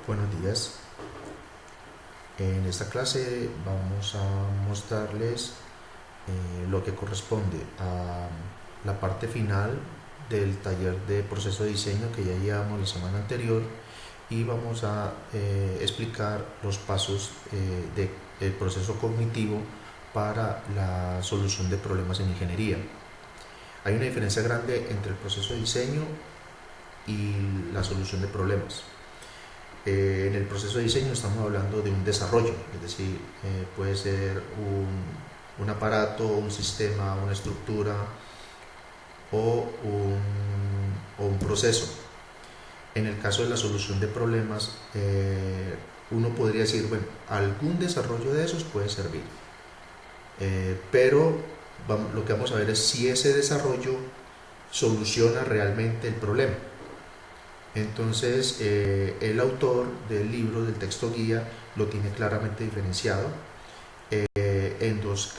Buenos días. En esta clase vamos a mostrarles lo que corresponde a la parte final del taller de proceso de diseño que ya llevamos la semana anterior, y vamos a explicar los pasos del proceso cognitivo para la solución de problemas en ingeniería. Hay una diferencia grande entre el proceso de diseño y la solución de problemas. En el proceso de diseño estamos hablando de un desarrollo, es decir, puede ser un aparato, un sistema, una estructura o un proceso. En el caso de la solución de problemas, uno podría decir, bueno, algún desarrollo de esos puede servir, pero lo que vamos a ver es si ese desarrollo soluciona realmente el problema. Entonces, el autor del libro, del texto guía, lo tiene claramente diferenciado en dos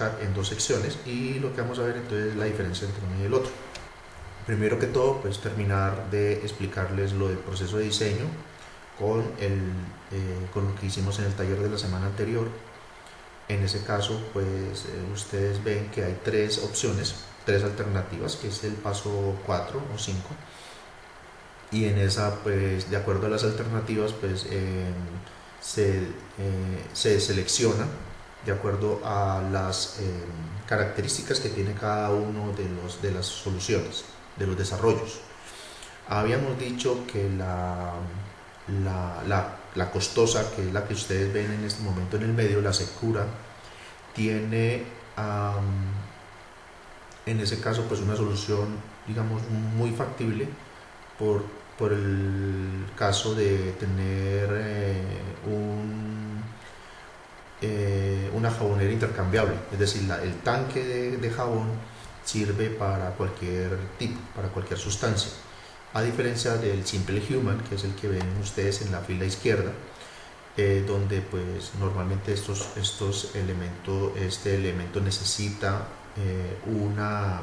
secciones, y lo que vamos a ver entonces es la diferencia entre uno y el otro. Primero que todo, pues terminar de explicarles lo del proceso de diseño con lo que hicimos en el taller de la semana anterior. En ese caso, pues ustedes ven que hay tres opciones, tres alternativas, que es el paso 4 o 5. Y en esa, pues de acuerdo a las alternativas, pues se selecciona de acuerdo a las características que tiene cada uno de las soluciones, de los desarrollos. Habíamos dicho que la costosa, que es la que ustedes ven en este momento en el medio, la Secura, tiene en ese caso pues una solución, digamos, muy factible por, por el caso de tener una jabonera intercambiable, es decir, el tanque de jabón sirve para cualquier tipo, para cualquier sustancia, a diferencia del Simple Human, que es el que ven ustedes en la fila izquierda, donde pues normalmente este elemento necesita una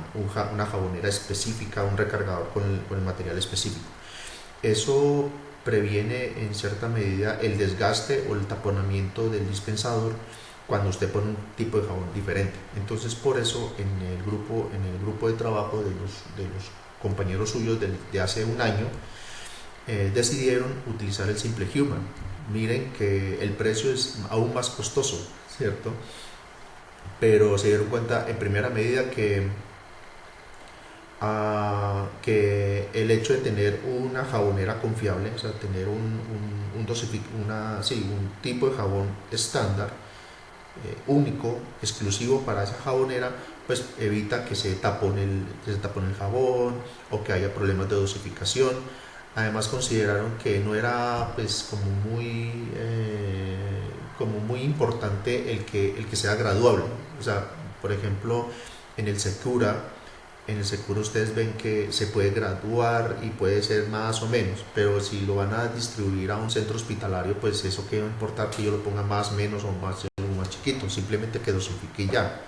jabonera específica, un recargador con el material específico. Eso previene en cierta medida el desgaste o el taponamiento del dispensador cuando usted pone un tipo de jabón diferente. Entonces, por eso en el grupo de trabajo de los compañeros suyos de hace un año, decidieron utilizar el Simple Human. Miren que el precio es aún más costoso, ¿cierto? Pero se dieron cuenta en primera medida que el hecho de tener una jabonera confiable, o sea, tener un tipo de jabón estándar, único, exclusivo para esa jabonera, pues evita que se tapone el jabón o que haya problemas de dosificación. Además consideraron que no era pues como muy importante el que sea graduable. O sea, por ejemplo, en el Secura, ustedes ven que se puede graduar y puede ser más o menos, pero si lo van a distribuir a un centro hospitalario, pues eso que va a importar que yo lo ponga más, menos o más chiquito, simplemente que dosifique ya.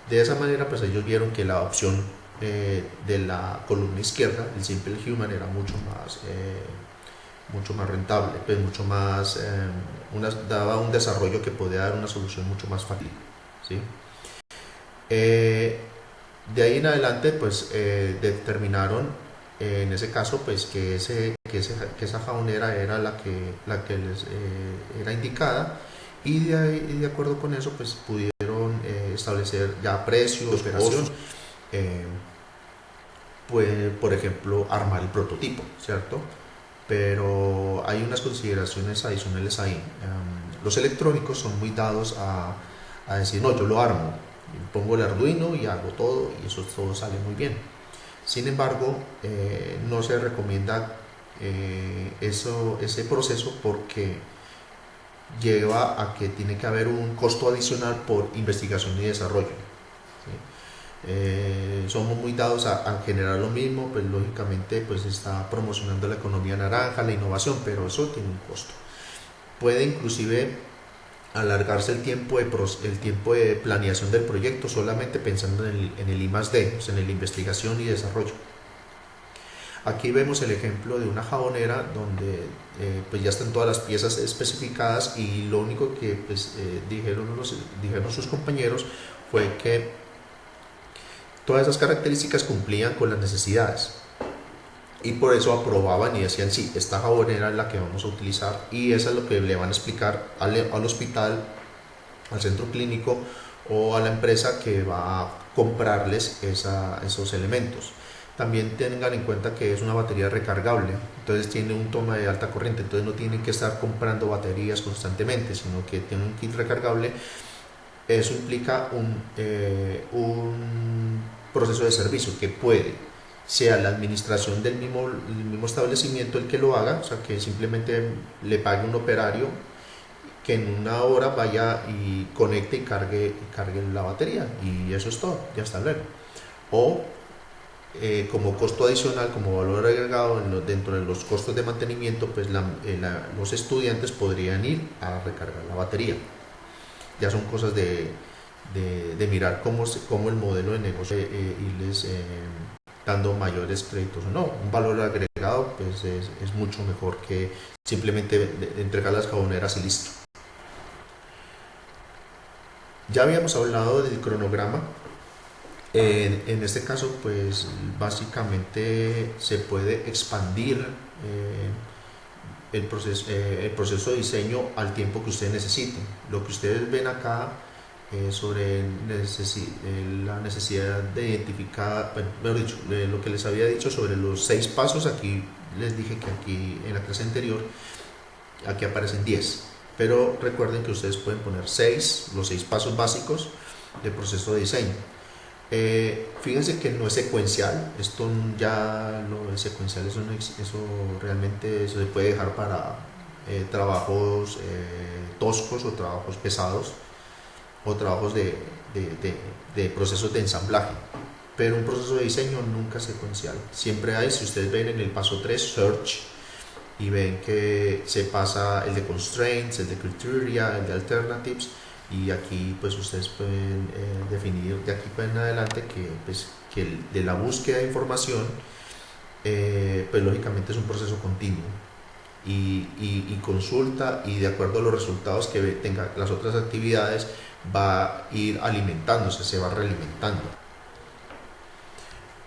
De esa manera, pues ellos vieron que la opción de la columna izquierda, el Simple Human, era mucho más rentable, pues mucho más, daba un desarrollo que podía dar una solución mucho más fácil, ¿sí? De ahí en adelante, pues determinaron en ese caso, pues que esa jabonera era la que les era indicada, y de acuerdo con eso, pues pudieron establecer ya precios, operación, pues por ejemplo armar el prototipo, ¿cierto? Pero hay unas consideraciones adicionales ahí. Los electrónicos son muy dados a decir, no, yo lo armo, pongo el Arduino y hago todo, y eso todo sale muy bien. Sin embargo, no se recomienda ese proceso, porque lleva a que tiene que haber un costo adicional por investigación y desarrollo, ¿sí? Somos muy dados a generar lo mismo, pues lógicamente pues está promocionando la economía naranja, la innovación, pero eso tiene un costo. Puede inclusive alargarse el tiempo de planeación del proyecto solamente pensando en el I+D, o sea, en la investigación y desarrollo. Aquí vemos el ejemplo de una jabonera donde pues ya están todas las piezas especificadas y lo único que pues, dijeron sus compañeros fue que todas esas características cumplían con las necesidades y por eso aprobaban y decían sí, esta jabonera es la que vamos a utilizar y eso es lo que le van a explicar al hospital, al centro clínico o a la empresa que va a comprarles esos elementos. También tengan en cuenta que es una batería recargable, entonces tiene un toma de alta corriente, entonces no tienen que estar comprando baterías constantemente, sino que tiene un kit recargable. Eso implica un proceso de servicio que puede, sea la administración del mismo establecimiento el que lo haga, o sea que simplemente le pague un operario que en una hora vaya y conecte y cargue la batería y eso es todo, ya está luego. O como costo adicional, como valor agregado dentro de los costos de mantenimiento, pues los estudiantes podrían ir a recargar la batería. Ya son cosas de mirar cómo el modelo de negocio irles dando mayores créditos o no. Un valor agregado pues es mucho mejor que simplemente entregar las jaboneras y listo. Ya habíamos hablado del cronograma. En este caso, pues básicamente se puede expandir el proceso de diseño al tiempo que ustedes necesiten. Lo que ustedes ven acá sobre la necesidad de identificar, bueno, mejor dicho, lo que les había dicho sobre los 6 pasos, aquí les dije que aquí en la clase anterior, aquí aparecen 10. Pero recuerden que ustedes pueden poner los 6 pasos básicos del proceso de diseño. Fíjense que no es secuencial, esto ya lo es secuencial, eso realmente eso se puede dejar para trabajos toscos o trabajos pesados o trabajos de procesos de ensamblaje, pero un proceso de diseño nunca es secuencial, siempre hay, si ustedes ven en el paso 3, Search, y ven que se pasa el de Constraints, el de Criteria, el de Alternatives, y aquí pues ustedes pueden definir de aquí para en adelante que de la búsqueda de información pues lógicamente es un proceso continuo y consulta y de acuerdo a los resultados que tenga las otras actividades va a ir alimentándose, se va realimentando.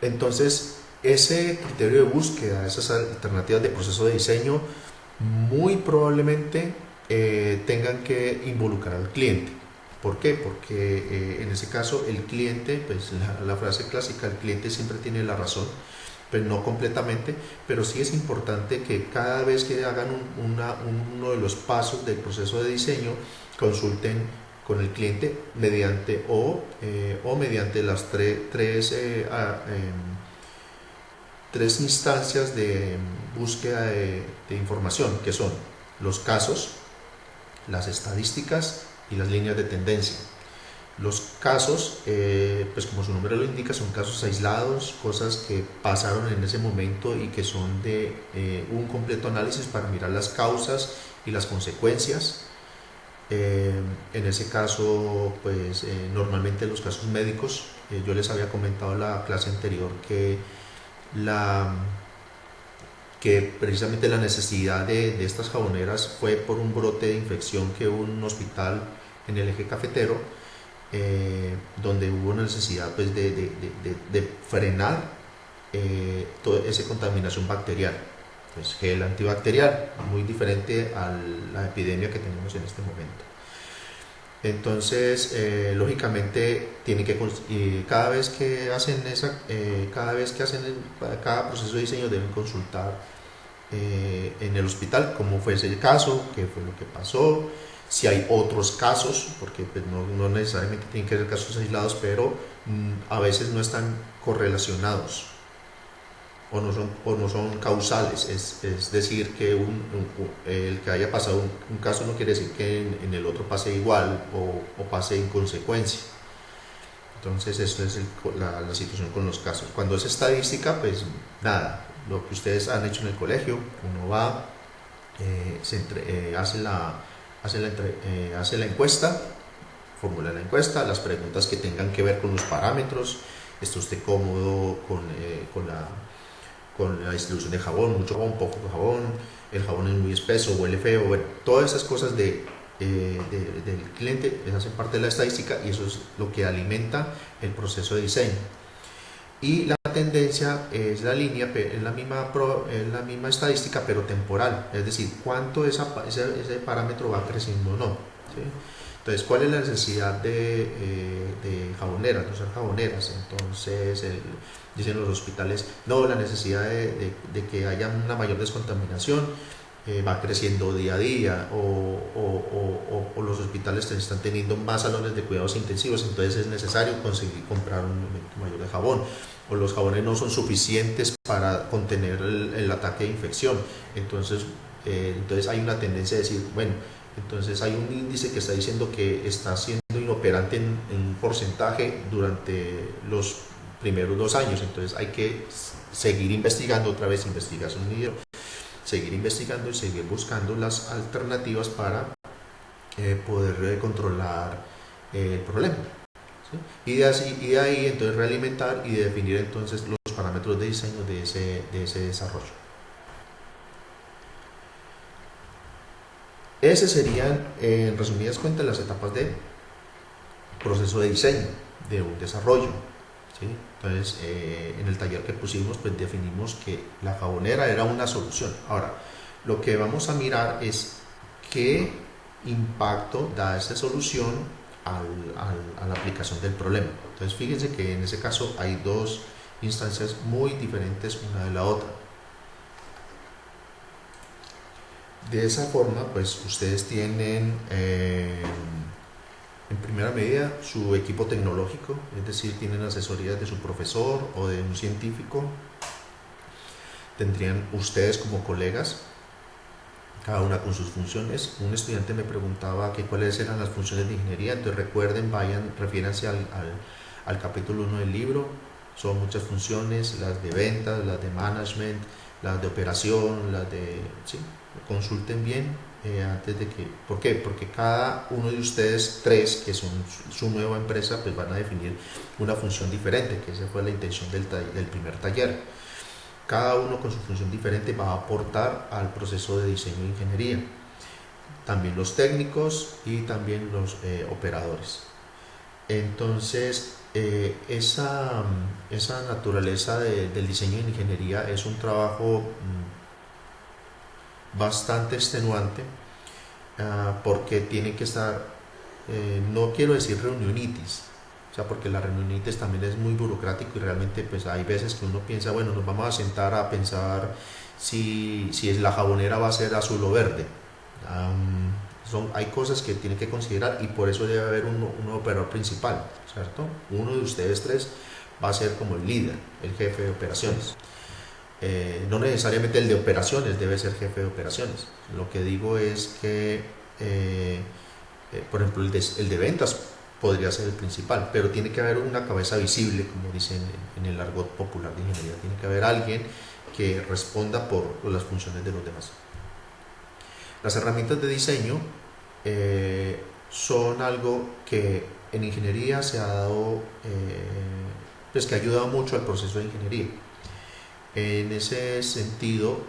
Entonces ese criterio de búsqueda, esas alternativas de proceso de diseño muy probablemente tengan que involucrar al cliente. ¿Por qué? Porque en ese caso el cliente, pues la frase clásica, el cliente siempre tiene la razón, pero no completamente, pero sí es importante que cada vez que hagan uno de los pasos del proceso de diseño, consulten con el cliente mediante mediante las tres instancias de búsqueda de información, que son los casos, las estadísticas y las líneas de tendencia. Los casos, pues como su nombre lo indica, son casos aislados, cosas que pasaron en ese momento y que son de un completo análisis para mirar las causas y las consecuencias. En ese caso, pues normalmente los casos médicos, yo les había comentado en la clase anterior que precisamente la necesidad de estas jaboneras fue por un brote de infección que hubo en un hospital en el eje cafetero, donde hubo una necesidad pues, de frenar toda esa contaminación bacterial. Pues gel antibacterial, muy diferente a la epidemia que tenemos en este momento. Entonces, lógicamente, cada vez que hacen cada proceso de diseño deben consultar en el hospital cómo fue ese caso, qué fue lo que pasó, si hay otros casos, porque pues, no necesariamente tienen que ser casos aislados, pero a veces no están correlacionados o no son causales, es decir, que el que haya pasado un caso no quiere decir que en el otro pase igual o pase en consecuencia. Entonces eso es la situación con los casos. Cuando es estadística, pues nada, lo que ustedes han hecho en el colegio, uno va, hace la encuesta, formula la encuesta, las preguntas que tengan que ver con los parámetros, está usted cómodo con con la distribución de jabón, mucho jabón, poco jabón, el jabón es muy espeso, huele feo, bueno, todas esas cosas del cliente hacen parte de la estadística y eso es lo que alimenta el proceso de diseño. Y la tendencia es la línea, es la misma estadística, pero temporal, es decir, cuánto ese parámetro va creciendo o no. ¿Sí? Entonces, ¿cuál es la necesidad de jaboneras, de usar jaboneras? Entonces, dicen los hospitales, no, la necesidad de que haya una mayor descontaminación va creciendo día a día, o los hospitales están teniendo más salones de cuidados intensivos, entonces es necesario conseguir comprar un aumento mayor de jabón, o los jabones no son suficientes para contener el ataque de infección, entonces hay una tendencia a decir, bueno, entonces hay un índice que está diciendo que está siendo inoperante en un porcentaje durante los primeros 2 años, entonces hay que seguir investigando, otra vez investigación, seguir investigando y seguir buscando las alternativas para poder controlar el problema. ¿Sí? Y de ahí entonces realimentar y definir entonces los parámetros de diseño de ese desarrollo. Esas serían, en resumidas cuentas, las etapas de proceso de diseño de un desarrollo. ¿Sí? Entonces, en el taller que pusimos, pues definimos que la jabonera era una solución. Ahora, lo que vamos a mirar es qué impacto da esa solución a la aplicación del problema. Entonces, fíjense que en ese caso hay dos instancias muy diferentes una de la otra. De esa forma, pues ustedes tienen en primera medida su equipo tecnológico, es decir, tienen asesorías de su profesor o de un científico. Tendrían ustedes como colegas, cada una con sus funciones. Un estudiante me preguntaba que cuáles eran las funciones de ingeniería, entonces recuerden, refiéranse al capítulo 1 del libro. Son muchas funciones, las de ventas, las de management, las de operación, las de... ¿sí? Consulten bien antes de que... ¿Por qué? Porque cada uno de ustedes tres, que son su nueva empresa, pues van a definir una función diferente, que esa fue la intención del primer taller. Cada uno con su función diferente va a aportar al proceso de diseño de ingeniería. También los técnicos y también los operadores. Entonces, esa naturaleza del diseño de ingeniería es un trabajo bastante extenuante, porque tiene que estar, no quiero decir reunionitis, o sea, porque la reunionitis también es muy burocrático y realmente pues hay veces que uno piensa, bueno, nos vamos a sentar a pensar si la jabonera va a ser azul o verde. Hay cosas que tienen que considerar y por eso debe haber un operador principal, ¿cierto? Uno de ustedes tres va a ser como el líder, el jefe de operaciones. No necesariamente el de operaciones debe ser jefe de operaciones. Lo que digo es que, por ejemplo, el de ventas podría ser el principal, pero tiene que haber una cabeza visible, como dicen en el argot popular de ingeniería. Tiene que haber alguien que responda por las funciones de los demás. Las herramientas de diseño son algo que en ingeniería se ha dado, pues que ha ayudado mucho al proceso de ingeniería. En ese sentido,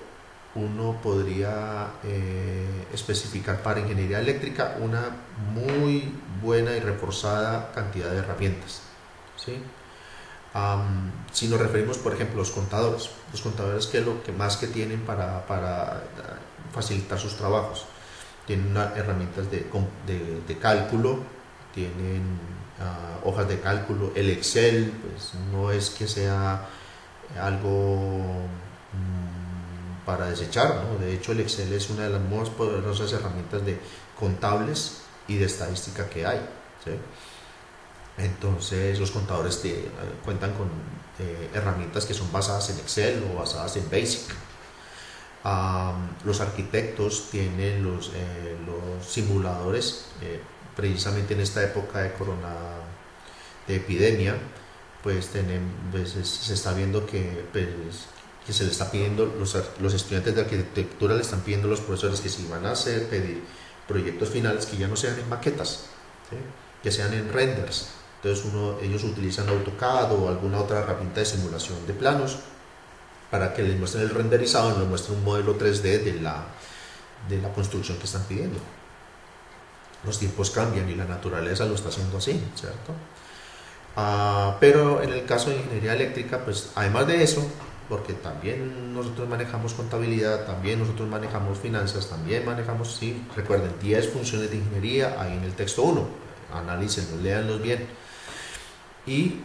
uno podría especificar para ingeniería eléctrica una muy buena y reforzada cantidad de herramientas. ¿Sí? Si nos referimos, por ejemplo, a los contadores, ¿qué es lo que más que tienen para facilitar sus trabajos? Tienen herramientas de cálculo, tienen hojas de cálculo. El Excel, pues no es que sea algo para desechar, ¿no? De hecho, el Excel es una de las más poderosas herramientas de contables y de estadística que hay, ¿sí? Entonces los contadores cuentan con herramientas que son basadas en Excel o basadas en Basic. Los arquitectos tienen los simuladores, precisamente en esta época de epidemia, pues se está viendo que se le está pidiendo, los estudiantes de arquitectura le están pidiendo a los profesores que si van a pedir proyectos finales, que ya no sean en maquetas, ¿sí? Que sean en renders. Entonces ellos utilizan AutoCAD o alguna otra herramienta de simulación de planos para que les muestren el renderizado y les muestren un modelo 3D de la construcción que están pidiendo. Los tiempos cambian y la naturaleza lo está haciendo así, ¿cierto? Pero en el caso de ingeniería eléctrica, pues además de eso, porque también nosotros manejamos contabilidad, también nosotros manejamos finanzas, también manejamos, sí, recuerden, 10 funciones de ingeniería ahí en el texto 1, analícenlos, léanlos bien. Y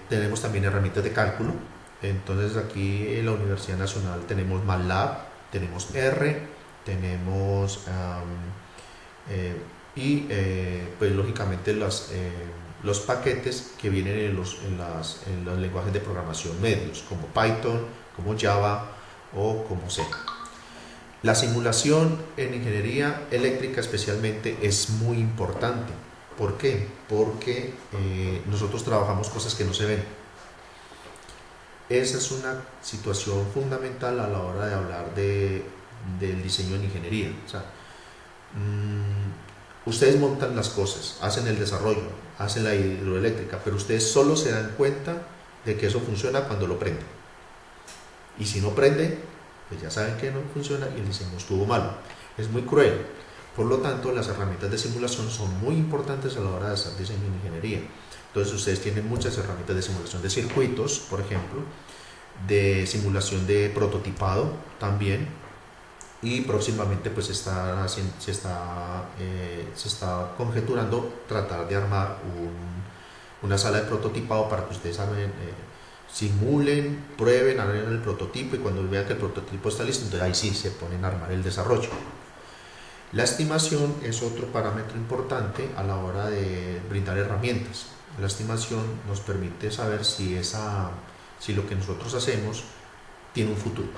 tenemos también herramientas de cálculo. Entonces aquí en la Universidad Nacional tenemos MATLAB, tenemos R, tenemos pues lógicamente los paquetes que vienen en los lenguajes de programación medios, como Python, como Java o como C. La simulación en ingeniería eléctrica especialmente es muy importante. ¿Por qué? Porque nosotros trabajamos cosas que no se ven. Esa es una situación fundamental a la hora de hablar del diseño en ingeniería. O sea, ustedes montan las cosas, hacen el desarrollo, hacen la hidroeléctrica, pero ustedes solo se dan cuenta de que eso funciona cuando lo prenden. Y si no prende, pues ya saben que no funciona y el diseño estuvo malo. Es muy cruel. Por lo tanto, las herramientas de simulación son muy importantes a la hora de hacer diseño en ingeniería. Entonces, ustedes tienen muchas herramientas de simulación de circuitos, por ejemplo, de simulación de prototipado también, y próximamente pues se está conjeturando tratar de armar una sala de prototipado para que ustedes simulen, prueben, hagan el prototipo y cuando vean que el prototipo está listo, entonces ahí sí se ponen a armar el desarrollo. La estimación es otro parámetro importante a la hora de brindar herramientas. La estimación nos permite saber si lo que nosotros hacemos tiene un futuro,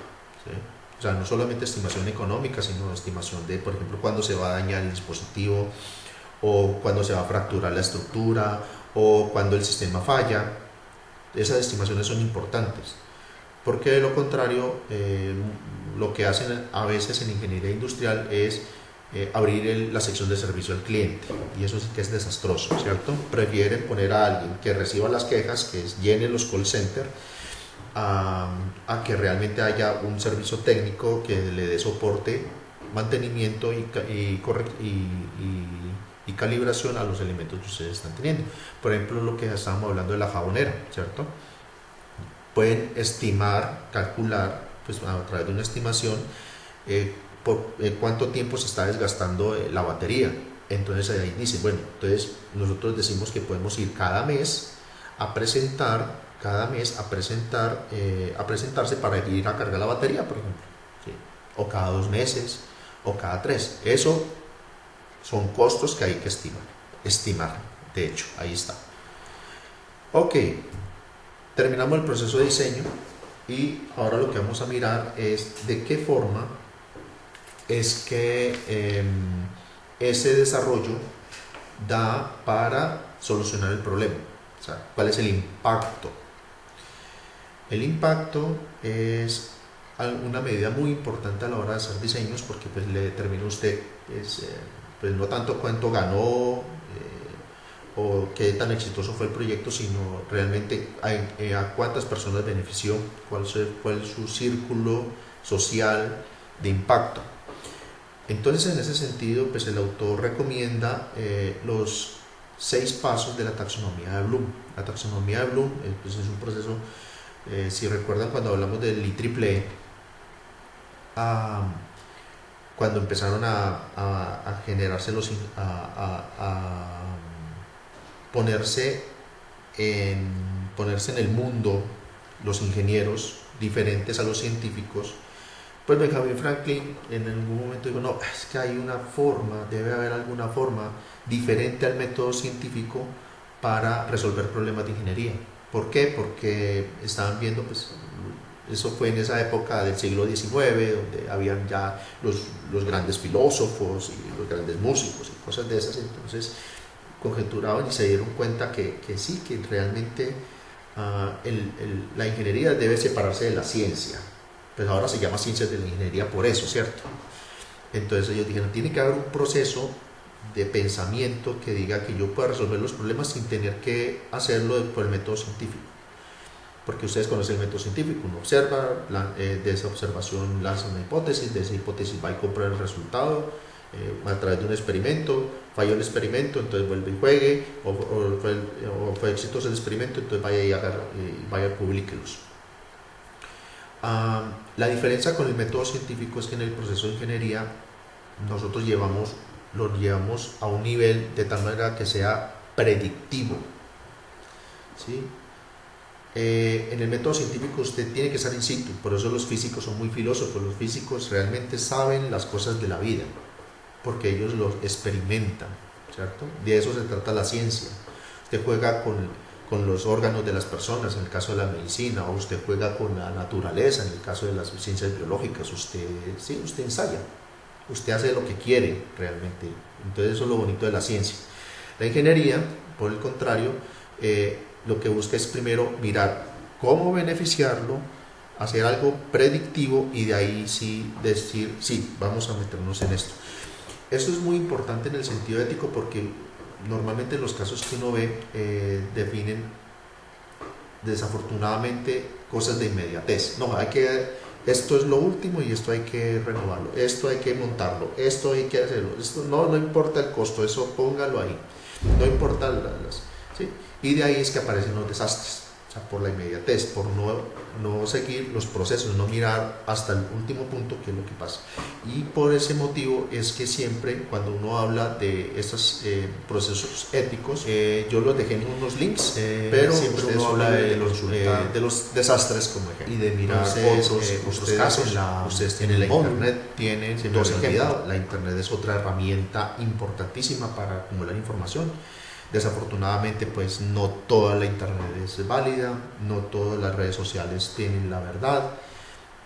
¿sí? O sea, no solamente estimación económica, sino estimación de, por ejemplo, cuándo se va a dañar el dispositivo, o cuándo se va a fracturar la estructura, o cuándo el sistema falla. Esas estimaciones son importantes, porque de lo contrario, lo que hacen a veces en ingeniería industrial es abrir la sección de servicio al cliente, y eso sí que es desastroso, ¿cierto? Prefieren poner a alguien que reciba las quejas, que llene los call centers, a que realmente haya un servicio técnico que le dé soporte, mantenimiento y calibración a los elementos que ustedes están teniendo. Por ejemplo, lo que estábamos hablando de la jabonera, ¿cierto? Pueden estimar, calcular, pues a través de una estimación, por cuánto tiempo se está desgastando la batería. Entonces ahí dicen, bueno, entonces nosotros decimos que podemos ir cada mes a presentarse para ir a cargar la batería, por ejemplo, ¿sí? O cada 2 meses, o cada 3. Eso son costos que hay que estimar, de hecho, ahí está. Ok, terminamos el proceso de diseño y ahora lo que vamos a mirar es de qué forma es que ese desarrollo da para solucionar el problema. O sea, ¿cuál es el impacto? El impacto es una medida muy importante a la hora de hacer diseños, porque pues le determina usted pues no tanto cuánto ganó o qué tan exitoso fue el proyecto, sino realmente a cuántas personas benefició, cuál es su círculo social de impacto. Entonces, en ese sentido, pues el autor recomienda los 6 pasos de la taxonomía de Bloom. La taxonomía de Bloom pues es un proceso, si recuerdan cuando hablamos del IEEE, cuando empezaron a generarse a ponerse en el mundo los ingenieros diferentes a los científicos, pues Benjamin Franklin en algún momento dijo, no, es que hay una forma, debe haber alguna forma diferente al método científico para resolver problemas de ingeniería. ¿Por qué? Porque estaban viendo, pues, eso fue en esa época del siglo XIX, donde habían ya los grandes filósofos y los grandes músicos y cosas de esas. Entonces conjeturaban y se dieron cuenta que sí, que realmente la ingeniería debe separarse de la ciencia. Pues ahora se llama ciencias de la ingeniería por eso, ¿cierto? Entonces ellos dijeron, tiene que haber un proceso de pensamiento que diga que yo pueda resolver los problemas sin tener que hacerlo por el método científico. porque ustedes conocen el método científico, uno observa, de esa observación lanza una hipótesis, de esa hipótesis va y compra el resultado a través de un experimento, falló el experimento, entonces vuelve y juegue, o fue exitoso el experimento, entonces vaya y vaya publíquelos. La diferencia con el método científico es que en el proceso de ingeniería nosotros lo llevamos a un nivel de tal manera que sea predictivo, ¿sí? En el método científico usted tiene que estar in situ, por eso los físicos son muy filósofos, los físicos realmente saben las cosas de la vida, porque ellos los experimentan, ¿cierto? De eso se trata la ciencia. Usted juega con los órganos de las personas, en el caso de la medicina, o usted juega con la naturaleza, en el caso de las ciencias biológicas, usted ensaya, usted hace lo que quiere realmente. Entonces eso es lo bonito de la ciencia. La ingeniería, por el contrario, lo que busca es primero mirar cómo beneficiarlo, hacer algo predictivo y de ahí sí decir, sí, vamos a meternos en esto. Esto es muy importante en el sentido ético porque normalmente los casos que uno ve definen desafortunadamente cosas de inmediatez. No, esto es lo último y esto hay que renovarlo, esto hay que montarlo, esto hay que hacerlo, esto no importa el costo, eso póngalo ahí, no importa ¿sí? Y de ahí es que aparecen los desastres, o sea, por la inmediatez, por no seguir los procesos, no mirar hasta el último punto qué es lo que pasa. Y por ese motivo es que siempre cuando uno habla de estos procesos éticos, yo los dejé en unos links, pero siempre uno habla de los desastres como ejemplo y de mirar otros casos. Ustedes tienen la internet, tienen dos ejemplos. La internet es otra herramienta importantísima para acumular información. Desafortunadamente pues no toda la internet es válida, no todas las redes sociales tienen la verdad,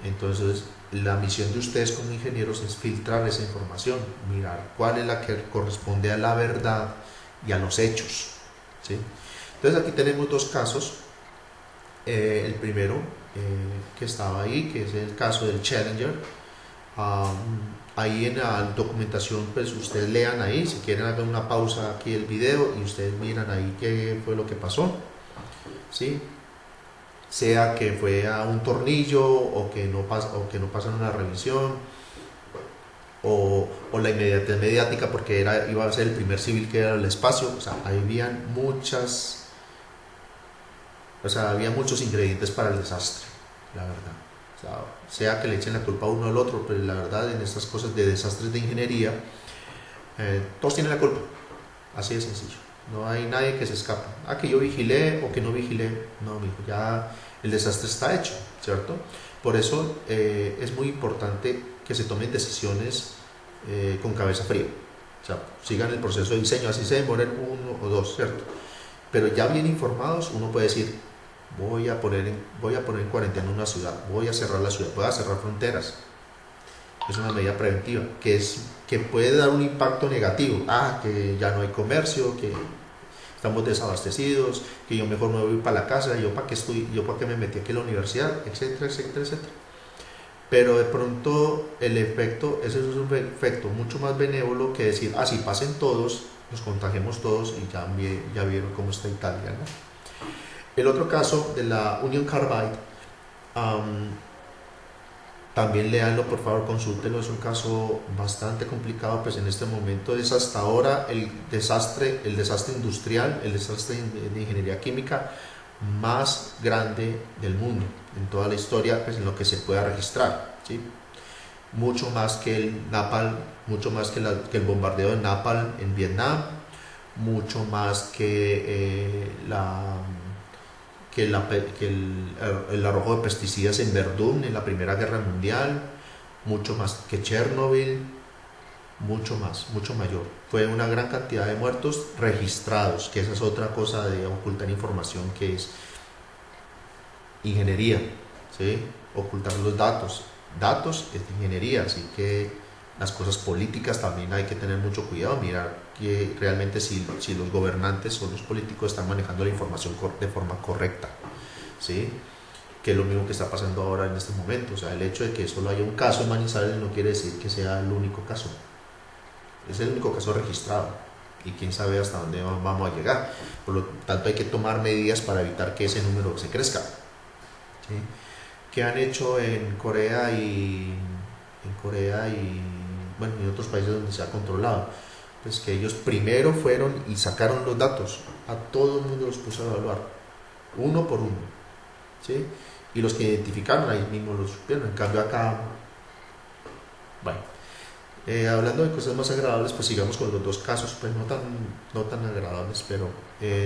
entonces la misión de ustedes como ingenieros es filtrar esa información, mirar cuál es la que corresponde a la verdad y a los hechos, ¿sí? Entonces aquí tenemos dos casos, el primero que estaba ahí, que es el caso del Challenger. Ahí en la documentación pues ustedes lean ahí, si quieren hagan una pausa aquí el video y ustedes miran ahí qué fue lo que pasó, ¿sí? Sea que fue a un tornillo o que no pasan una revisión o la inmediatez mediática porque iba a ser el primer civil que era el espacio, o sea, había muchos ingredientes para el desastre, la verdad. Sea que le echen la culpa a uno al otro, pero la verdad en estas cosas de desastres de ingeniería, todos tienen la culpa, así de sencillo. No hay nadie que se escapa. Que yo vigilé o que no vigilé. No, mijo, ya el desastre está hecho, ¿cierto? Por eso es muy importante que se tomen decisiones con cabeza fría. O sea, sigan el proceso de diseño, así se demoren 1 o 2, ¿cierto? Pero ya bien informados, uno puede decir, voy a poner en cuarentena una ciudad, voy a cerrar la ciudad, voy a cerrar fronteras. Es una medida preventiva que puede dar un impacto negativo, que ya no hay comercio, que estamos desabastecidos, que yo mejor me voy para la casa, yo para qué me metí aquí en la universidad, etcétera, etcétera, etcétera. Pero de pronto ese es un efecto mucho más benévolo que decir, si pasen todos, nos contagiemos todos y ya vieron cómo está Italia, ¿no? El otro caso de la Union Carbide, también léanlo, por favor, consúltenlo, es un caso bastante complicado, pues en este momento es hasta ahora el desastre industrial, el desastre de ingeniería química más grande del mundo, en toda la historia, pues en lo que se pueda registrar, ¿sí? Mucho más que el Napalm, mucho más que el bombardeo de Napalm en Vietnam, mucho más que el arrojo de pesticidas en Verdún en la Primera Guerra Mundial, mucho más que Chernobyl, mucho mayor. Fue una gran cantidad de muertos registrados, que esa es otra cosa de ocultar información, que es ingeniería, ¿sí? Ocultar los datos es ingeniería, así que las cosas políticas también hay que tener mucho cuidado, mirar que realmente si los gobernantes o los políticos están manejando la información de forma correcta, ¿sí? Que es lo mismo que está pasando ahora en este momento. O sea, el hecho de que solo haya un caso en Manizales no quiere decir que sea el único caso, es el único caso registrado y quién sabe hasta dónde vamos a llegar. Por lo tanto hay que tomar medidas para evitar que ese número se crezca, ¿sí? Que han hecho en Corea y bueno, y otros países donde se ha controlado. Pues que ellos primero fueron y sacaron los datos, a todo el mundo los puso a evaluar, uno por uno, ¿sí? Y los que identificaron ahí mismo los supieron. En cambio acá, bueno, hablando de cosas más agradables, pues sigamos con los dos casos, pues no tan agradables, pero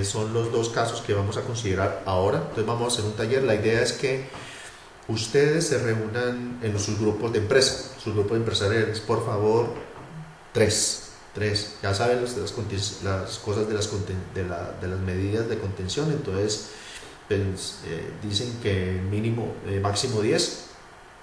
son los dos casos que vamos a considerar ahora. Entonces vamos a hacer un taller. La idea es que ustedes se reúnan en sus grupos de empresa, sus grupos empresariales, por favor, tres. Ya saben las cosas de las medidas de contención, entonces pues, dicen que mínimo, máximo 10.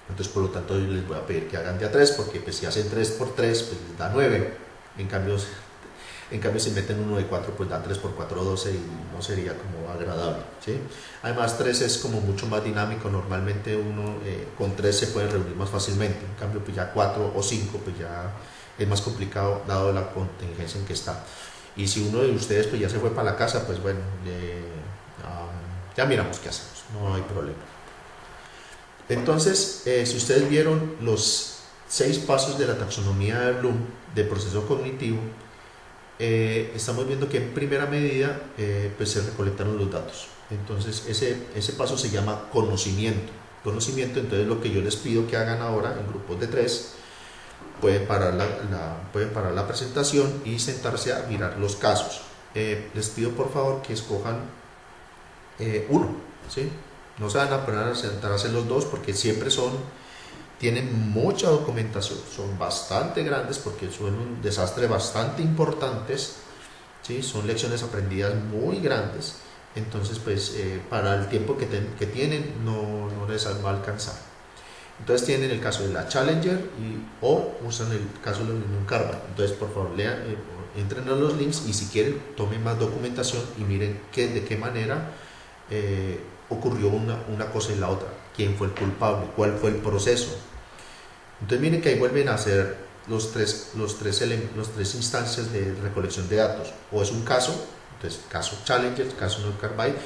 Entonces, por lo tanto, yo les voy a pedir que hagan de a 3, porque pues, si hacen 3 por 3, pues les da 9. En cambio, si meten uno de 4, pues da 3 por 4, 12 y no sería como agradable, ¿sí? Además, 3 es como mucho más dinámico. Normalmente uno con 3 se puede reunir más fácilmente. En cambio, pues ya 4 o 5, pues ya es más complicado dado la contingencia en que está. Y si uno de ustedes pues ya se fue para la casa, pues bueno, ya miramos qué hacemos, no hay problema. Entonces, si ustedes vieron los 6 pasos de la taxonomía de Bloom de proceso cognitivo, estamos viendo que en primera medida pues se recolectaron los datos. Entonces ese paso se llama conocimiento. Entonces lo que yo les pido que hagan ahora en grupos de 3, pueden parar la presentación y sentarse a mirar los casos. Les pido por favor que escojan uno, ¿sí? No se van a poner a sentar a hacer los dos, porque siempre tienen mucha documentación, son bastante grandes porque son un desastre bastante importantes, ¿sí? Son lecciones aprendidas muy grandes. Entonces pues para el tiempo que tienen no les va a alcanzar. Entonces tienen el caso de la Challenger o usan el caso de la Unión Carbide. Entonces por favor lean, entren a los links y si quieren tomen más documentación y miren de qué manera ocurrió una cosa y la otra, quién fue el culpable, cuál fue el proceso. Entonces miren que ahí vuelven a hacer los tres instancias de recolección de datos. O es un caso, entonces caso Challenger, caso Unión Carbide,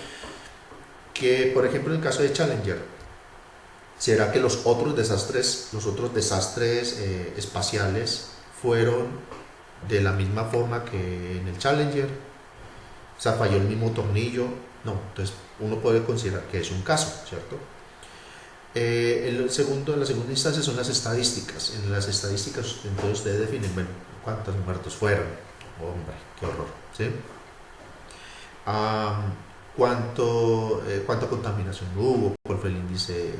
que por ejemplo en el caso de Challenger, ¿será que los otros desastres espaciales fueron de la misma forma que en el Challenger? O sea, falló el mismo tornillo. No, entonces uno puede considerar que es un caso, ¿cierto? La segunda instancia son las estadísticas. En las estadísticas, entonces ustedes definen, bueno, cuántos muertos fueron. Hombre, qué horror, ¿sí? Cuánta contaminación hubo, cuál fue el índice,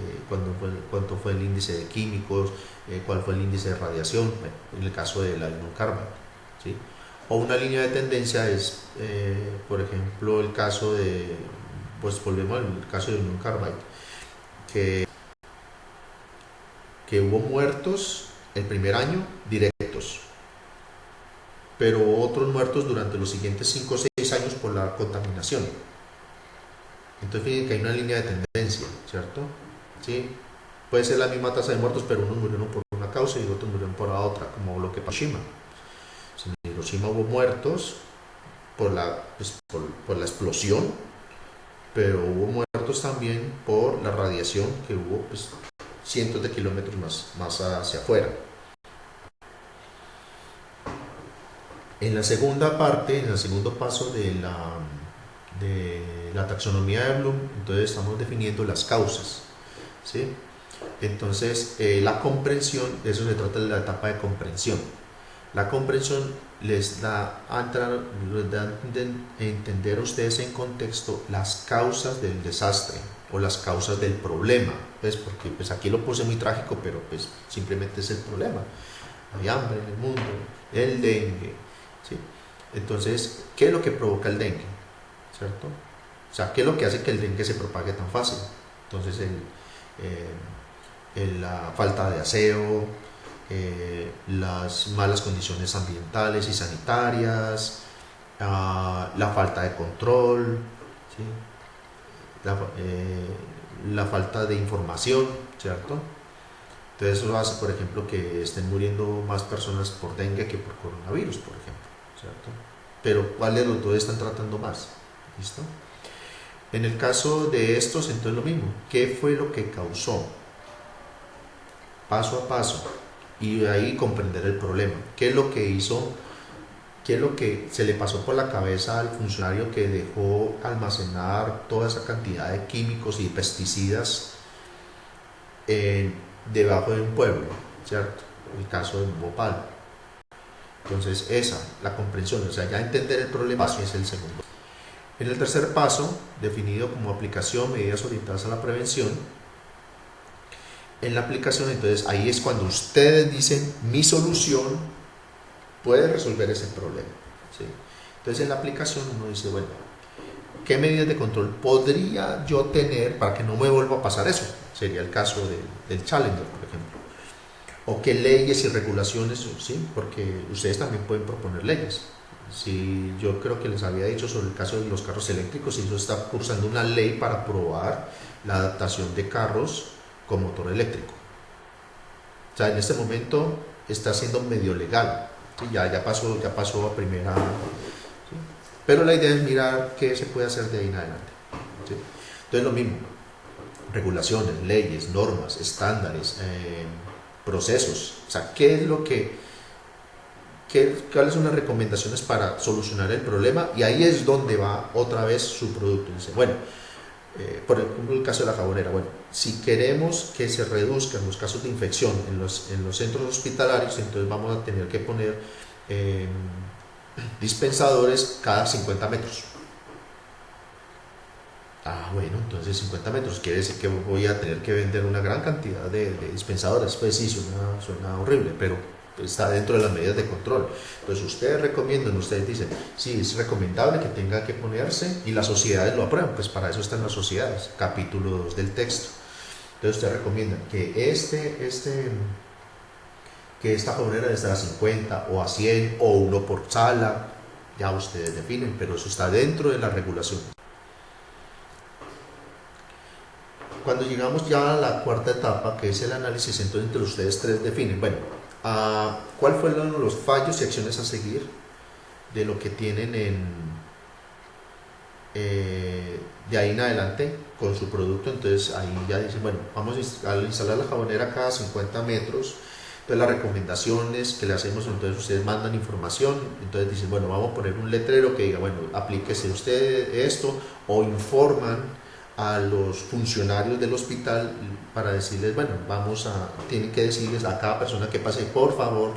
cuánto fue el índice de químicos, cuál fue el índice de radiación, bueno, en el caso de la Unión Carbide, ¿sí? O una línea de tendencia es, por ejemplo, el caso de, pues volvemos al caso de Unión Carbide, que hubo muertos el primer año directos, pero otros muertos durante los siguientes 5 o 6 años por la contaminación. Entonces fíjense que hay una línea de tendencia, ¿cierto? ¿Sí? Puede ser la misma tasa de muertos, pero unos murieron por una causa y otros murieron por la otra, como lo que pasó en Hiroshima. En Hiroshima hubo muertos por la explosión, pero hubo muertos también por la radiación que hubo pues, cientos de kilómetros más hacia afuera. En la segunda parte, en el segundo paso de la taxonomía de Bloom, entonces estamos definiendo las causas, ¿sí? Entonces la comprensión, de eso se trata de la etapa de comprensión. La comprensión les da a entender a ustedes en contexto las causas del desastre o las causas del problema, pues porque pues aquí lo puse muy trágico, pero pues simplemente es el problema. Hay hambre en el mundo, el dengue, ¿sí? Entonces, ¿qué es lo que provoca el dengue? ¿Cierto? O sea, ¿qué es lo que hace que el dengue se propague tan fácil? Entonces, la falta de aseo, las malas condiciones ambientales y sanitarias, la falta de control, ¿sí? La falta de información, ¿cierto? Entonces eso hace, por ejemplo, que estén muriendo más personas por dengue que por coronavirus, por ejemplo, ¿cierto? Pero ¿cuál de los dos están tratando más? ¿Listo? En el caso de estos, entonces lo mismo. ¿Qué fue lo que causó? Paso a paso. Y de ahí comprender el problema. ¿Qué es lo que hizo? ¿Qué es lo que se le pasó por la cabeza al funcionario que dejó almacenar toda esa cantidad de químicos y pesticidas debajo de un pueblo? ¿Cierto? El caso de Bhopal. Entonces la comprensión, o sea, ya entender el problema es el segundo. En el tercer paso, definido como aplicación, medidas orientadas a la prevención, en la aplicación, entonces ahí es cuando ustedes dicen, mi solución puede resolver ese problema, ¿sí? Entonces en la aplicación uno dice, bueno, ¿qué medidas de control podría yo tener para que no me vuelva a pasar eso? Sería el caso del Challenger, por ejemplo. O qué leyes y regulaciones, ¿sí? Porque ustedes también pueden proponer leyes. Si yo creo que les había dicho sobre el caso de los carros eléctricos, y eso está cursando una ley para aprobar la adaptación de carros con motor eléctrico. O sea, en este momento está siendo medio legal, ¿sí? ya pasó a primera, ¿sí? Pero la idea es mirar qué se puede hacer de ahí en adelante, ¿sí? Entonces lo mismo, regulaciones, leyes, normas, estándares, procesos, o sea, qué es lo cuáles son las recomendaciones para solucionar el problema, y ahí es donde va otra vez su producto. Dice, bueno, por ejemplo el caso de la jabonera, bueno, si queremos que se reduzcan los casos de infección en los centros hospitalarios, entonces vamos a tener que poner dispensadores cada 50 metros. Ah, bueno, entonces 50 metros quiere decir que voy a tener que vender una gran cantidad de dispensadores. Pues sí, suena horrible, pero está dentro de las medidas de control. Entonces ustedes recomiendan, ustedes dicen, sí, es recomendable que tenga que ponerse, y las sociedades lo aprueban, pues para eso están las sociedades, capítulo 2 del texto. Entonces ustedes recomiendan que que esta jabonera debe estar a 50 o a 100 o uno por sala, ya ustedes definen, pero eso está dentro de la regulación. Cuando llegamos ya a la cuarta etapa, que es el análisis, entonces entre ustedes tres definen, bueno, ¿cuál fueron los fallos y acciones a seguir de lo que tienen de ahí en adelante con su producto? Entonces ahí ya dicen, bueno, vamos a instalar la jabonera cada 50 metros, entonces las recomendaciones que le hacemos, entonces ustedes mandan información, entonces dicen, bueno, vamos a poner un letrero que diga, bueno, aplíquese usted esto, o informan a los funcionarios del hospital para decirles, bueno, tienen que decirles a cada persona que pase, por favor,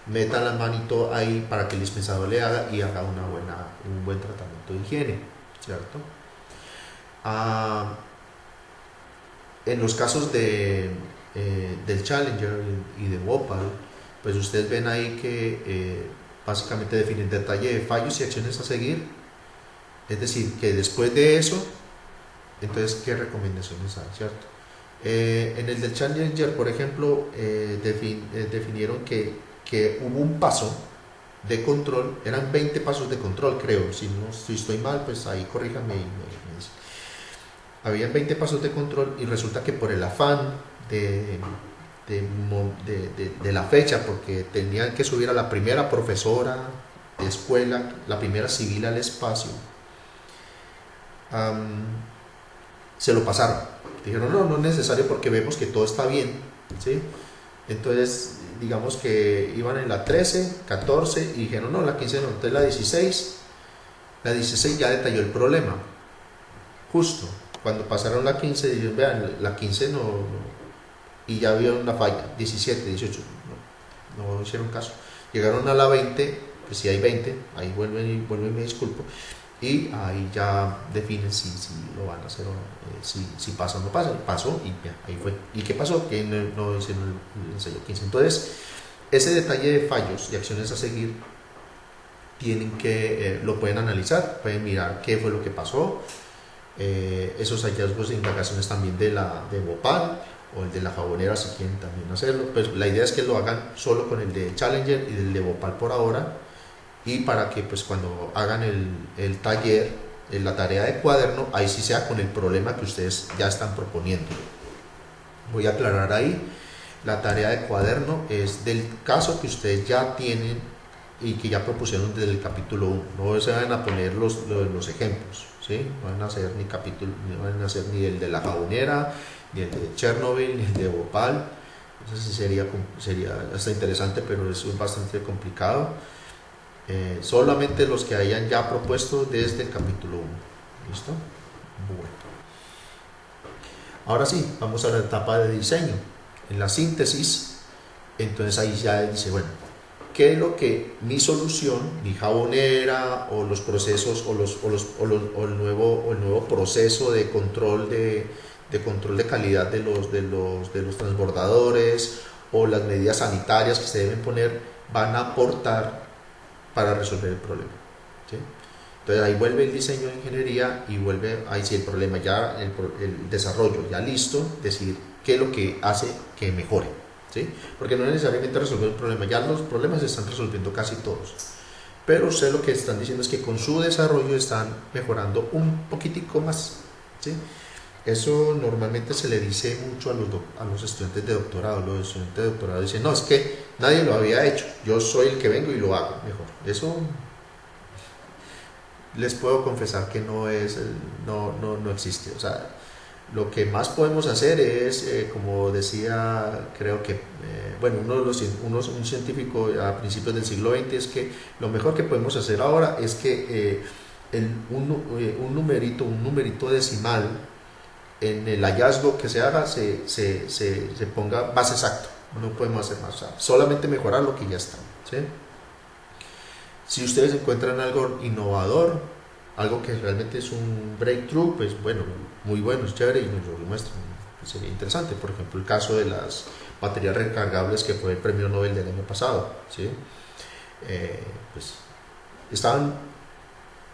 metan la manito ahí para que el dispensador le haga y haga un buen tratamiento de higiene, ¿cierto? En los casos del Challenger y de Bhopal, pues ustedes ven ahí que básicamente definen detalle de fallos y acciones a seguir, es decir, que después de eso, entonces, ¿qué recomendaciones hay, cierto? En el del Challenger, por ejemplo, definieron que hubo un paso de control, eran 20 pasos de control, creo, si estoy mal, pues ahí corríjame y me dicen. Habían 20 pasos de control, y resulta que por el afán de la fecha, porque tenían que subir a la primera profesora de escuela, la primera civil al espacio, se lo pasaron. Dijeron, no es necesario porque vemos que todo está bien, ¿sí? Entonces, digamos que iban en la 13, 14 y dijeron, no, la 15 no, entonces la 16 ya detalló el problema. Justo cuando pasaron la 15, dijeron, vean, la 15 no, y ya vieron la falla, 17, 18, no hicieron caso. Llegaron a la 20, pues si hay 20, ahí vuelven y me disculpo, y ahí ya definen si lo van a hacer o no, si pasa o no pasa. Pasó y ya, ahí fue. ¿Y qué pasó? Que no hicieron el ensayo 15. Entonces, ese detalle de fallos y acciones a seguir lo pueden analizar, pueden mirar qué fue lo que pasó, esos hallazgos e indagaciones también de Bhopal o el de la jabonera, si quieren también hacerlo. Pues la idea es que lo hagan solo con el de Challenger y el de Bhopal por ahora, y para que pues cuando hagan el taller, la tarea de cuaderno, ahí sí sea con el problema que ustedes ya están proponiendo. Voy a aclarar ahí, la tarea de cuaderno es del caso que ustedes ya tienen y que ya propusieron desde el capítulo 1. No se van a poner los ejemplos, ¿sí? No van a hacer ni capítulo, no van a hacer ni el de la jabonera, ni el de Chernobyl, ni el de Bhopal. Eso sí sería hasta interesante, pero es bastante complicado. Solamente los que hayan ya propuesto desde el capítulo 1. ¿Listo? Bueno. Ahora sí, vamos a la etapa de diseño. En la síntesis, entonces ahí ya dice, bueno, ¿qué es lo que mi solución, mi jabonera o los procesos o el nuevo proceso de control de calidad de los transbordadores o las medidas sanitarias que se deben poner van a aportar para resolver el problema? ¿Sí? Entonces ahí vuelve el diseño de ingeniería y vuelve ahí sí el problema ya, el desarrollo ya listo, decir qué es lo que hace que mejore, ¿sí? Porque no es necesariamente resolver un problema, ya los problemas se están resolviendo casi todos, pero ustedes lo que están diciendo es que con su desarrollo están mejorando un poquitico más, ¿sí? Eso normalmente se le dice mucho a los estudiantes de doctorado. Los estudiantes de doctorado dicen, no, es que nadie lo había hecho, yo soy el que vengo y lo hago mejor. Eso les puedo confesar que no existe. O sea, lo que más podemos hacer es, como decía, creo que, bueno, un científico a principios del siglo XX, es que lo mejor que podemos hacer ahora es que un numerito decimal en el hallazgo que se haga se ponga más exacto. No podemos hacer más, o sea, solamente mejorar lo que ya está, ¿sí? Si ustedes encuentran algo innovador, algo que realmente es un breakthrough, pues bueno, muy bueno, es chévere y nos lo muestran, sería interesante. Por ejemplo, el caso de las baterías recargables, que fue el premio Nobel del año pasado, ¿sí? Pues estaban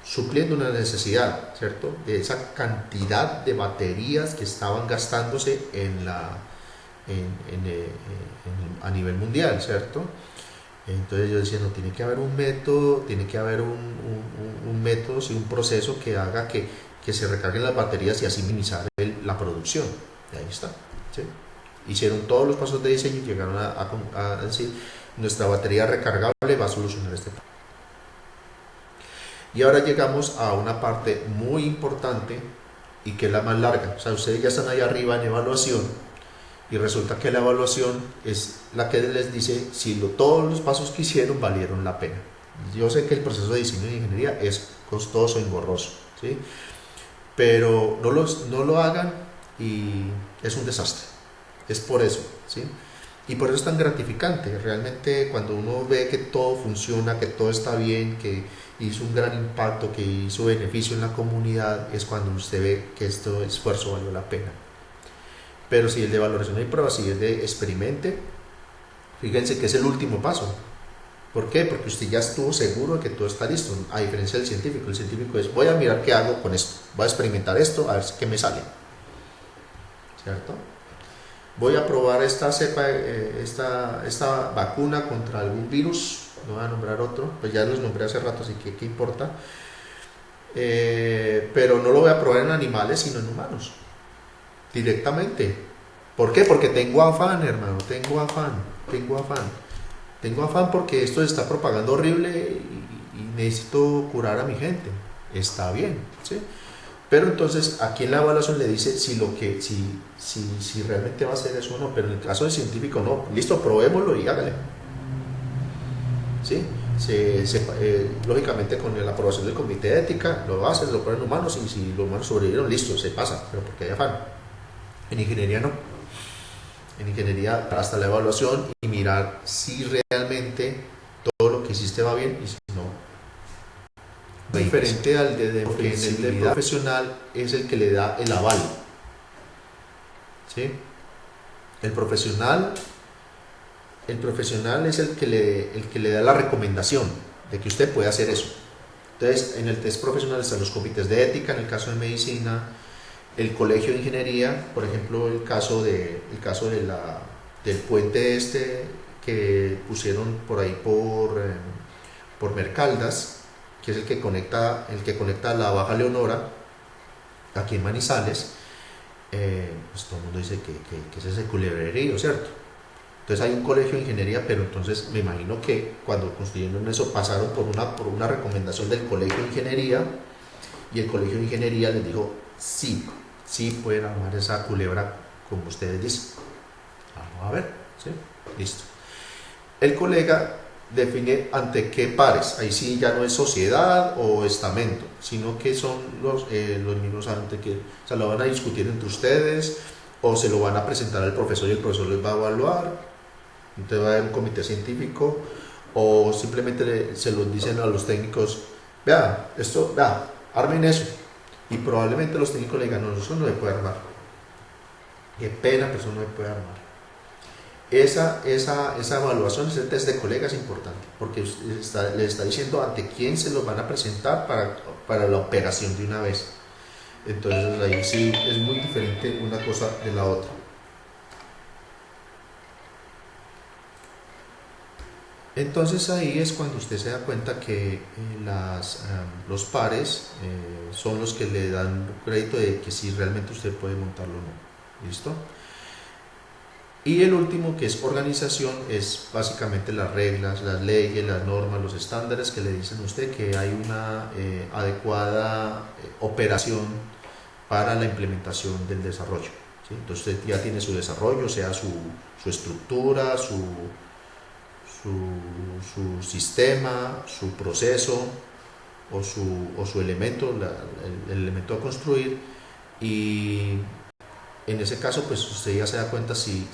supliendo una necesidad, ¿cierto? De esa cantidad de baterías que estaban gastándose a nivel mundial, ¿cierto? Entonces yo decía, no, tiene que haber un método, tiene que haber un método, sí, un proceso que haga que se recarguen las baterías y así minimizar la producción. Y ahí está, ¿sí? Hicieron todos los pasos de diseño y llegaron a decir, nuestra batería recargable va a solucionar este problema. Y ahora llegamos a una parte muy importante y que es la más larga. O sea, ustedes ya están ahí arriba en evaluación y resulta que la evaluación es la que les dice si todos los pasos que hicieron valieron la pena. Yo sé que el proceso de diseño de ingeniería es costoso, engorroso, ¿sí? Pero no lo hagan y es un desastre. Es por eso, ¿sí? Y por eso es tan gratificante. Realmente cuando uno ve que todo funciona, que todo está bien, que hizo un gran impacto, que hizo beneficio en la comunidad, es cuando usted ve que este esfuerzo valió la pena. Pero si el de valoración y prueba, si es de experimente, fíjense que es el último paso. ¿Por qué? Porque usted ya estuvo seguro de que todo está listo, a diferencia del científico. El científico es, voy a mirar qué hago con esto, voy a experimentar esto, a ver qué me sale, ¿cierto? Voy a probar esta vacuna contra algún virus, no voy a nombrar otro, pues ya los nombré hace rato, así que qué importa. Pero no lo voy a probar en animales, sino en humanos, directamente. ¿Por qué? Porque tengo afán, hermano, tengo afán porque esto se está propagando horrible y necesito curar a mi gente. Está bien, ¿sí? Pero entonces aquí en la evaluación le dice si realmente va a ser eso o no, pero en el caso del científico no, listo, probémoslo y hágale, ¿sí? Lógicamente con la aprobación del comité de ética lo hacen, lo ponen humanos y si los humanos sobrevivieron, listo, se pasa, pero porque hay afán. En ingeniería no. En ingeniería hasta la evaluación y mirar si realmente todo lo que hiciste va bien y si no. Diferente al porque en el de profesional es el que le da el aval, ¿sí? El profesional es el que le da la recomendación de que usted puede hacer eso. Entonces, en el test profesional están los comités de ética, en el caso de medicina, el colegio de ingeniería, por ejemplo, el caso del puente que pusieron por ahí por Mercaldas, que es el que conecta la Baja Leonora aquí en Manizales. Pues todo el mundo dice que es ese culebrerío, ¿cierto? Entonces hay un colegio de ingeniería, pero entonces me imagino que cuando construyeron eso pasaron por una recomendación del colegio de ingeniería, y el colegio de ingeniería les dijo, sí, sí pueden armar esa culebra como ustedes dicen. Vamos a ver, ¿sí? Listo. El colega define ante qué pares, ahí sí ya no es sociedad o estamento, sino que son los mismos ante que, o sea, lo van a discutir entre ustedes o se lo van a presentar al profesor y el profesor les va a evaluar, entonces va a haber un comité científico o simplemente se los dicen a los técnicos, vea, esto, vea, armen eso, y probablemente los técnicos le digan, no, eso no se puede armar, qué pena, pero eso no se puede armar. Esa evaluación, ese test de colega es importante, porque le está diciendo ante quién se los van a presentar para la operación de una vez. Entonces ahí sí es muy diferente una cosa de la otra. Entonces ahí es cuando usted se da cuenta que los pares son los que le dan crédito de que si realmente usted puede montarlo o no. ¿Listo? Y el último, que es organización, es básicamente las reglas, las leyes, las normas, los estándares que le dicen a usted que hay una adecuada operación para la implementación del desarrollo. ¿Sí? Entonces usted ya tiene su desarrollo, sea su estructura, su sistema, su proceso o su elemento, el elemento a construir, y en ese caso pues usted ya se da cuenta si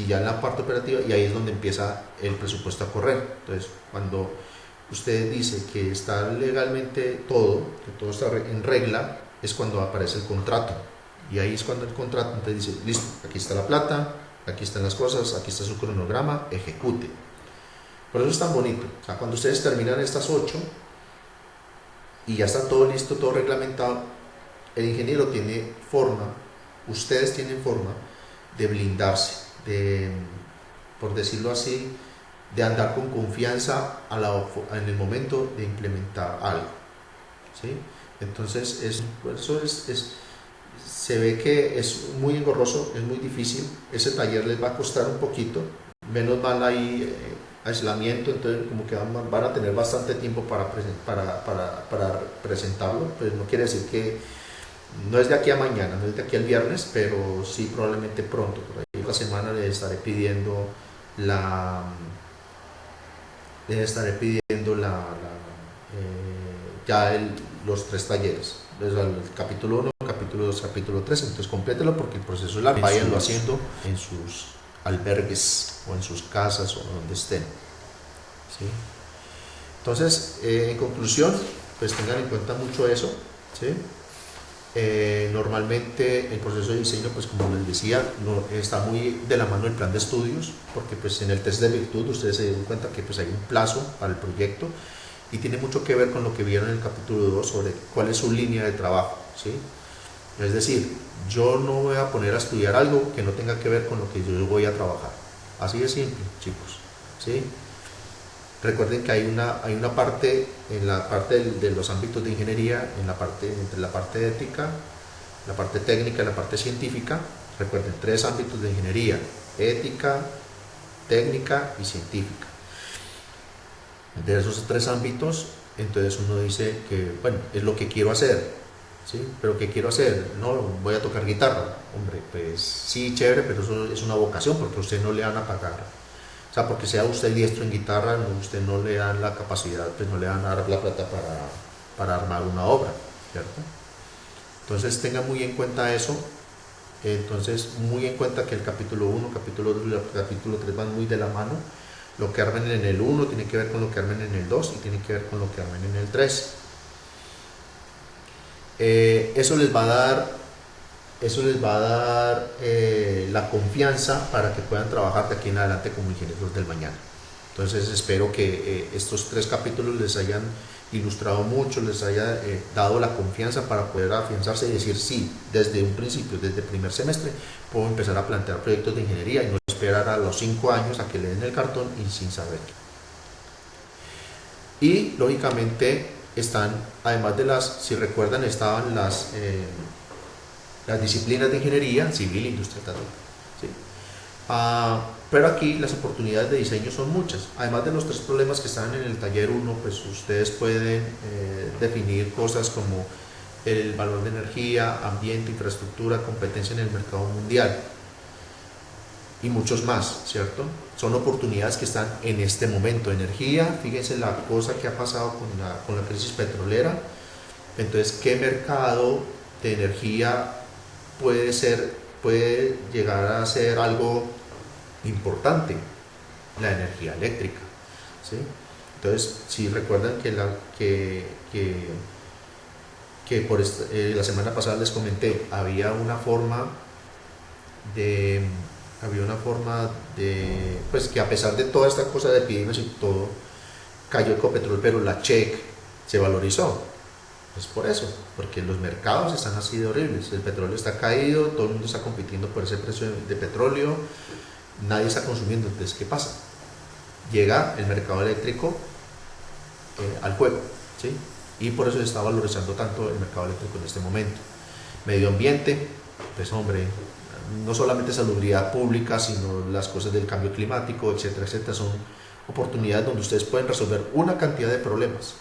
ya en la parte operativa, y ahí es donde empieza el presupuesto a correr. Entonces cuando usted dice que está legalmente todo, que todo está en regla, es cuando aparece el contrato, y ahí es cuando el contrato entonces dice, listo, aquí está la plata, aquí están las cosas, aquí está su cronograma, ejecute. Por eso es tan bonito. O sea, cuando ustedes terminan estas 8 y ya está todo listo, todo reglamentado, el ingeniero tiene forma, ustedes tienen forma de blindarse, por decirlo así, de andar con confianza en el momento de implementar algo. ¿Sí? Entonces, eso se ve que es muy engorroso, es muy difícil. Ese taller les va a costar un poquito, menos mal ahí aislamiento, entonces como que van a tener bastante tiempo para presentarlo, pues no quiere decir que no es de aquí a mañana, no es de aquí al viernes, pero sí probablemente pronto, por ahí la semana la les estaré pidiendo los 3 talleres, el capítulo 1, capítulo 2, capítulo 3, entonces complételo porque el proceso es largo, váyanlo haciendo en sus albergues o en sus casas o donde estén. ¿Sí? Entonces, en conclusión, pues tengan en cuenta mucho eso. ¿Sí? Normalmente el proceso de diseño, pues como les decía, está muy de la mano del plan de estudios, porque pues en el test de virtud ustedes se dieron cuenta que pues hay un plazo para el proyecto, y tiene mucho que ver con lo que vieron en el capítulo 2 sobre cuál es su línea de trabajo. ¿Sí? Es decir, yo no voy a poner a estudiar algo que no tenga que ver con lo que yo voy a trabajar. Así de simple, chicos. ¿Sí? Recuerden que hay una parte, en la parte de los ámbitos de ingeniería, entre la parte ética, la parte técnica y la parte científica. Recuerden, 3 ámbitos de ingeniería: ética, técnica y científica. De esos 3 ámbitos, entonces uno dice que, bueno, es lo que quiero hacer, ¿sí? Pero ¿qué quiero hacer? No, voy a tocar guitarra. Hombre, pues sí, chévere, pero eso es una vocación, porque a usted no le van a pagar. O sea, porque sea usted diestro en guitarra, usted no le dan la capacidad, pues no le van a dar la plata para armar una obra, ¿cierto? Entonces tenga muy en cuenta eso. Entonces, muy en cuenta que el capítulo 1, capítulo 2 y el capítulo 3 van muy de la mano. Lo que armen en el 1 tiene que ver con lo que armen en el 2 y tiene que ver con lo que armen en el 3. Eso les va a dar la confianza para que puedan trabajar de aquí en adelante como ingenieros del mañana. Entonces espero que estos 3 capítulos les hayan ilustrado mucho, les haya dado la confianza para poder afianzarse y decir sí, desde un principio, desde el primer semestre, puedo empezar a plantear proyectos de ingeniería y no esperar a los 5 años a que le den el cartón y sin saber. Y lógicamente están, además de si recuerdan, estaban las disciplinas de ingeniería civil, industrial, ¿sí? Pero aquí las oportunidades de diseño son muchas. Además de los 3 problemas que están en el taller 1, pues ustedes pueden definir cosas como el valor de energía, ambiente, infraestructura, competencia en el mercado mundial y muchos más, ¿cierto? Son oportunidades que están en este momento. Energía, fíjense la cosa que ha pasado con la crisis petrolera. Entonces, ¿qué mercado de energía puede llegar a ser algo importante? La energía eléctrica, ¿sí? Entonces, si recuerdan que la semana pasada les comenté, había una forma de pues que a pesar de toda esta cosa de epidemias y todo, cayó Ecopetrol, pero la Check se valorizó. Es por eso, porque los mercados están así de horribles, el petróleo está caído, todo el mundo está compitiendo por ese precio de petróleo, nadie está consumiendo. Entonces, ¿qué pasa? Llega el mercado eléctrico al juego, ¿sí? Y por eso se está valorizando tanto el mercado eléctrico en este momento. Medio ambiente, pues hombre, no solamente salubridad pública, sino las cosas del cambio climático, etcétera, etcétera, son oportunidades donde ustedes pueden resolver una cantidad de problemas.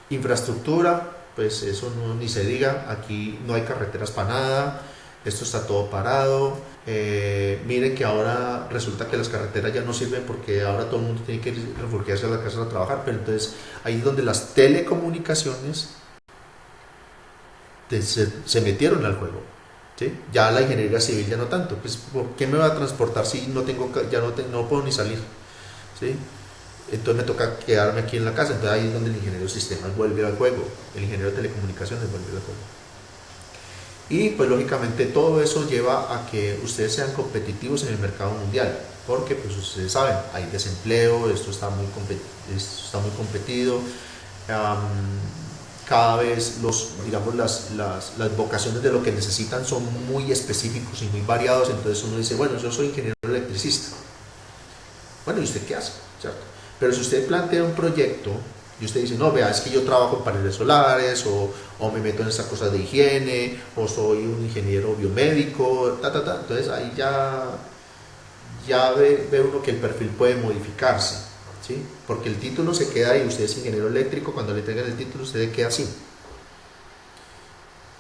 Infraestructura, pues eso no, ni se diga, aquí no hay carreteras para nada, esto está todo parado. Miren que ahora resulta que las carreteras ya no sirven porque ahora todo el mundo tiene que refugiarse a la casa a trabajar, pero entonces ahí es donde las telecomunicaciones se metieron al juego, ¿sí? Ya la ingeniería civil ya no tanto, pues ¿por qué me va a transportar si no tengo, no puedo ni salir, ¿sí? Entonces me toca quedarme aquí en la casa. Entonces ahí es donde el ingeniero de sistemas vuelve al juego, el ingeniero de telecomunicaciones vuelve al juego. Y pues lógicamente todo eso lleva a que ustedes sean competitivos en el mercado mundial, porque pues ustedes saben, hay desempleo, esto está muy competido. Cada vez digamos, las vocaciones de lo que necesitan son muy específicos y muy variados. Entonces uno dice, bueno, yo soy ingeniero electricista. Bueno, ¿y usted qué hace? ¿Cierto? Pero si usted plantea un proyecto y usted dice, no, vea, es que yo trabajo en paneles solares, o me meto en esta cosa de higiene, o soy un ingeniero biomédico, entonces ahí ya ve uno que el perfil puede modificarse, ¿sí? Porque el título se queda ahí, usted es ingeniero eléctrico, cuando le entregan el título usted queda así.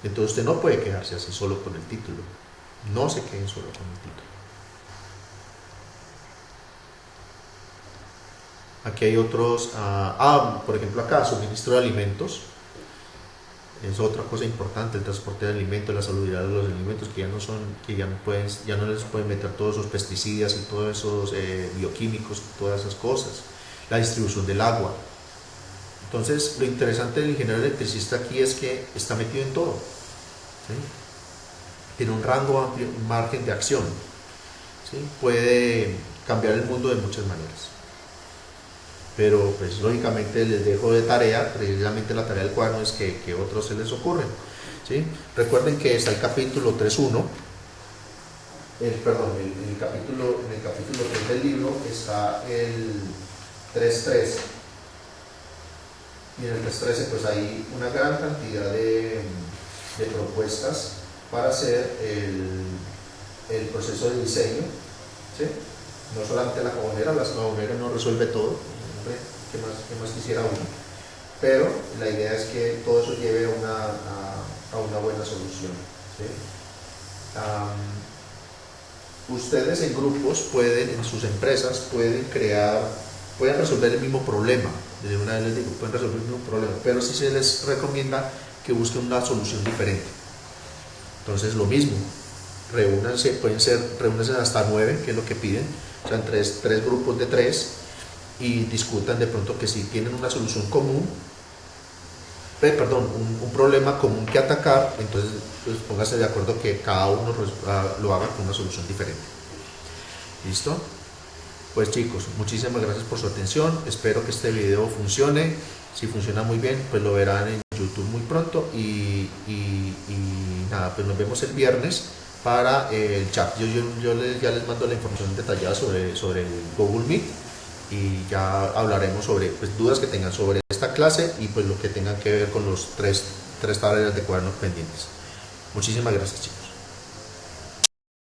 Entonces usted no puede quedarse así solo con el título, no se queden solo con el título. Aquí hay otros, por ejemplo acá, suministro de alimentos, es otra cosa importante, el transporte de alimentos, la salubridad de los alimentos, que ya no les pueden meter todos esos pesticidas y todos esos bioquímicos, todas esas cosas, la distribución del agua. Entonces, lo interesante del ingeniero electricista aquí es que está metido en todo, ¿sí? Tiene un rango amplio, un margen de acción, ¿sí? Puede cambiar el mundo de muchas maneras. Pero pues lógicamente les dejo de tarea, precisamente la tarea del cuaderno es que otros se les ocurren, ¿sí? Recuerden que está el capítulo 3.1, en el capítulo 3 del libro está el 3.3, y en el 3.13 pues hay una gran cantidad de propuestas para hacer el proceso de diseño, ¿sí? No solamente la jabonera no resuelve todo, ¿qué más quisiera uno? Pero la idea es que todo eso lleve a una buena solución, ¿sí? Ustedes en grupos en sus empresas pueden resolver el mismo problema. De una vez les digo, pueden resolver el mismo problema, pero sí se les recomienda que busquen una solución diferente. Entonces lo mismo, reúnanse hasta 9, que es lo que piden, o sea, en tres grupos de 3, y discutan de pronto que si tienen una solución común, un problema común que atacar, entonces pues, pónganse de acuerdo que cada uno lo haga con una solución diferente. ¿Listo? Pues chicos, muchísimas gracias por su atención, espero que este video funcione. Si funciona muy bien, pues lo verán en YouTube muy pronto, y nada, pues nos vemos el viernes para el chat. Yo ya les mando la información detallada sobre el Google Meet, y ya hablaremos sobre pues, dudas que tengan sobre esta clase y pues lo que tengan que ver con los tres tareas de cuadernos pendientes. Muchísimas gracias, chicos.